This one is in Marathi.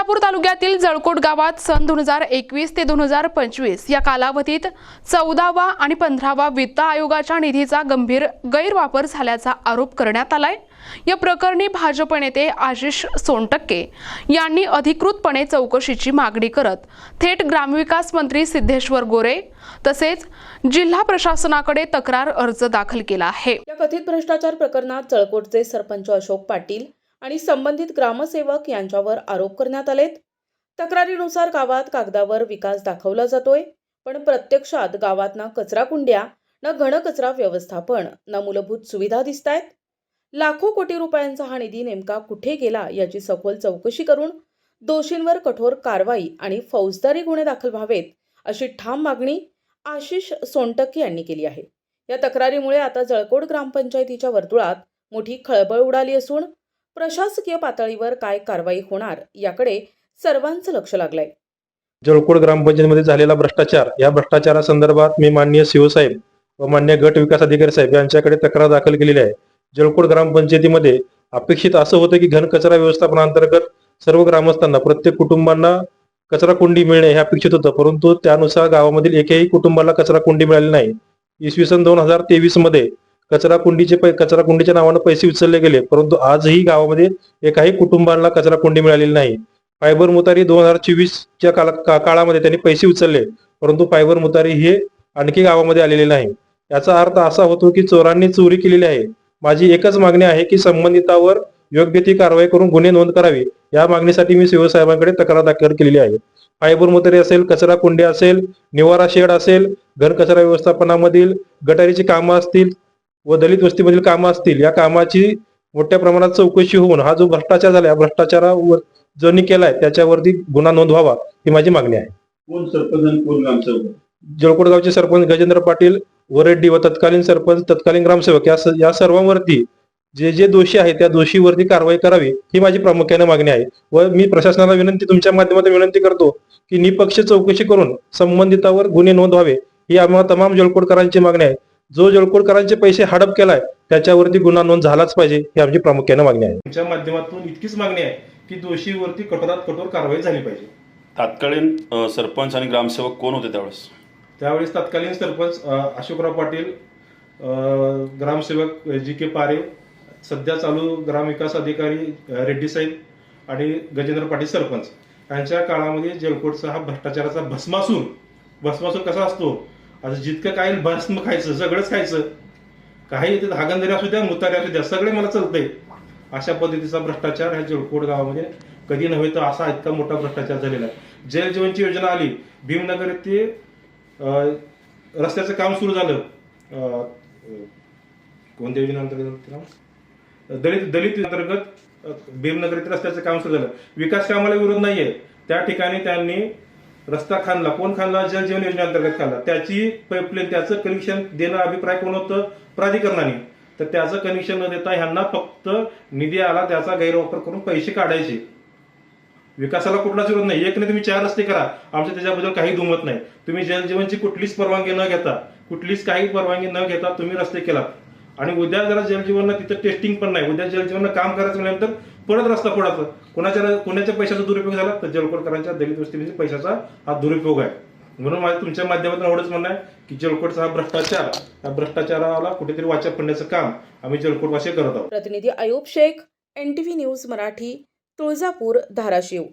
तुळजापूर तालुक्यातील जळकोट गावात सन 2021 ते 2025 या कालावधीत 14वा आणि 15वा वित्त आयोगाच्या निधीचा गंभीर गैरवापर झाल्याचा आरोप करण्यात आलाय। या प्रकरणी भाजप नेते आशिष सोनटक्के यांनी अधिकृतपणे चौकशीची मागणी करत थेट ग्रामविकास मंत्री सिद्धेश्वर गोरे तसेच जिल्हा प्रशासनाकडे तक्रार अर्ज दाखल केला आहे। या कथित भ्रष्टाचार प्रकरणात जळकोटचे सरपंच अशोक पाटील आणि संबंधित ग्रामसेवक यांच्यावर आरोप करण्यात आलेत। तक्रारीनुसार गावात कागदावर विकास दाखवला जातोय, पण प्रत्यक्षात गावात ना कचरा कुंड्या, ना घनकचरा व्यवस्थापन, ना मूलभूत सुविधा दिसतायत। लाखो कोटी रुपयांचा हा निधी नेमका कुठे गेला याची सखोल चौकशी करून दोषींवर कठोर कारवाई आणि फौजदारी गुन्हे दाखल व्हावेत अशी ठाम मागणी आशिष सोनटक्के यांनी केली आहे। या तक्रारीमुळे आता जळकोट ग्रामपंचायतीच्या वर्तुळात मोठी खळबळ उडाली असून प्रशासकीय पातळीवर काय कारवाई होणार याकडे सर्वांचं लक्ष लागलंय। जळकोट ग्रामपंचायतीमध्ये झालेला भ्रष्टाचार, या भ्रष्टाचारासंदर्भात मी माननीय सीओ साहेब व माननीय गट विकास अधिकारी साहेब यांच्याकडे तक्रार दाखल केलेली आहे। जळकोट ग्रामपंचायतीमध्ये अपेक्षित असं होतं की घनकचरा व्यवस्थापनाअंतर्गत सर्व ग्रामस्थांना, प्रत्येक कुटुंबांना कचरा कुंडी मिळणे हे अपेक्षित होतं, परंतु त्यानुसार गावामधील एकही कुटुंबाला कचरा कुंडी मिळाली नाही। इसवी सन 2023 मध्ये कचरा कुंडीच्या नावानं पैसे उचलले गेले, परंतु आजही गावामध्ये एकाही कुटुंबाला कचरा कुंडी मिळालेली नाही। फायबर मुतारी 2024च्या काळामध्ये त्यांनी पैसे उचलले, परंतु फायबर मुतारी हे आणखी गावामध्ये आलेले नाही। याचा अर्थ असा होतो की चोरांनी चोरी केलेली आहे। माझी एकच मागणी आहे की संबंधितावर योग्य ती कारवाई करून गुन्हे नोंद करावी। या मागणीसाठी मी सीओ साहेबांकडे तक्रार दाखल केलेली आहे। फायबर मुतारी असेल, कचरा कुंडी असेल, निवारा शेड असेल, घनकचरा व्यवस्थापनामधील गटारीची कामं असतील व दलित वस्तीमधील कामं असतील, या कामाची मोठ्या प्रमाणात चौकशी होऊन हा जो भ्रष्टाचार झाला, या भ्रष्टाचारावर ज्यांनी केलाय त्याच्यावरती गुन्हा नोंद व्हावा ही माझी मागणी आहे। कोण सरपंच आणि कोण ग्रामसेवक? जळकोट गावचे सरपंच गजेंद्र पाटील वरेड्डी व तत्कालीन सरपंच, तत्कालीन ग्रामसेवक या सर्वांवरती जे दोषी आहेत त्या दोषीवरती कारवाई करावी ही माझी प्रामुख्याने मागणी आहे। व मी प्रशासनाला विनंती, तुमच्या माध्यमातून विनंती करतो की निपक्ष चौकशी करून संबंधितावर गुन्हे नोंद व्हावे ही आम्हा तमाम जळकोटकरांची मागणी आहे। जो जळकोटकरांचे पैसे हडप केलाय त्याच्यावरती गुन्हा नोंद झालाच पाहिजे ही आमची प्रामुख्याने मागणी आहे। तुमच्या माध्यमातून इतकीच मागणी आहे की दोषीवरती कठोरात कठोर कारवाई झाली पाहिजे। तत्कालीन सरपंच आणि ग्रामसेवक कोण होते त्यावेळेस तत्कालीन सरपंच अशोकराव पाटील, ग्रामसेवक जी.के. पारे, सध्या चालू ग्रामविकास अधिकारी रेड्डी साहेब आणि गजेंद्र पाटील सरपंच यांच्या काळामध्ये जळकोटचा हा भ्रष्टाचाराचा भस्मासूर कसा असतो, आता जितकं काही भस्म खायचं सगळंच खायचं, काही हागंदरी असू द्या, मुतारी असू द्या, सगळे मला चालतंय, अशा पद्धतीचा भ्रष्टाचार ह्या जळकोट गावामध्ये कधी नव्हे तर असा इतका मोठा भ्रष्टाचार झालेला आहे। जल जीवनची योजना आली, भीमनगर ते रस्त्याचं काम सुरू झालं, कोणत्या योजनेअंतर्गत? दलित अंतर्गत भीमनगर ते रस्त्याचं काम सुरू झालं। विकास कामाला विरोध नाहीये, त्या ठिकाणी त्यांनी रस्ता खाणला, कोण खाणला? जल जीवन योजनेअंतर्गत खाणला। त्याची पाईपलाईन, त्याचं कनेक्शन देणं अभिप्राय कोण होतं? प्राधिकरणाने। तर त्याचं कनेक्शन न देता ह्यांना फक्त निधी आला त्याचा गैरवापर करून पैसे काढायचे। विकासाला कुठलाच विरोध नाही, एक नाही तुम्ही 4 रस्ते करा, आमचं त्याच्याबद्दल काही दुमत नाही। तुम्ही जलजीवनची कुठलीच परवानगी न घेता, कुठलीच परवानगी न घेता तुम्ही रस्ते केलात आणि उद्या जरा जलजीवनला तिथं टेस्टिंग पण नाही, उद्या जलजीवनला काम करायचं म्हटल्यानंतर परत रस्ता फोडायचा, कोणाच्या पैशाचा दुरुपयोग झाला तर जळकोटकरांच्या दलित वस्तीमध्ये पैशाचा हा दुरुपयोग आहे। म्हणून माझं तुमच्या माध्यमातून एवढंच म्हणणं आहे की जळकोटचा हा भ्रष्टाचार, या भ्रष्टाचाराला कुठेतरी वाचा पडण्याचं काम आम्ही जळकोटवासी करत आहोत। प्रतिनिधी अयूब शेख, NTV न्यूज मराठी, तुळजापूर, धाराशिव।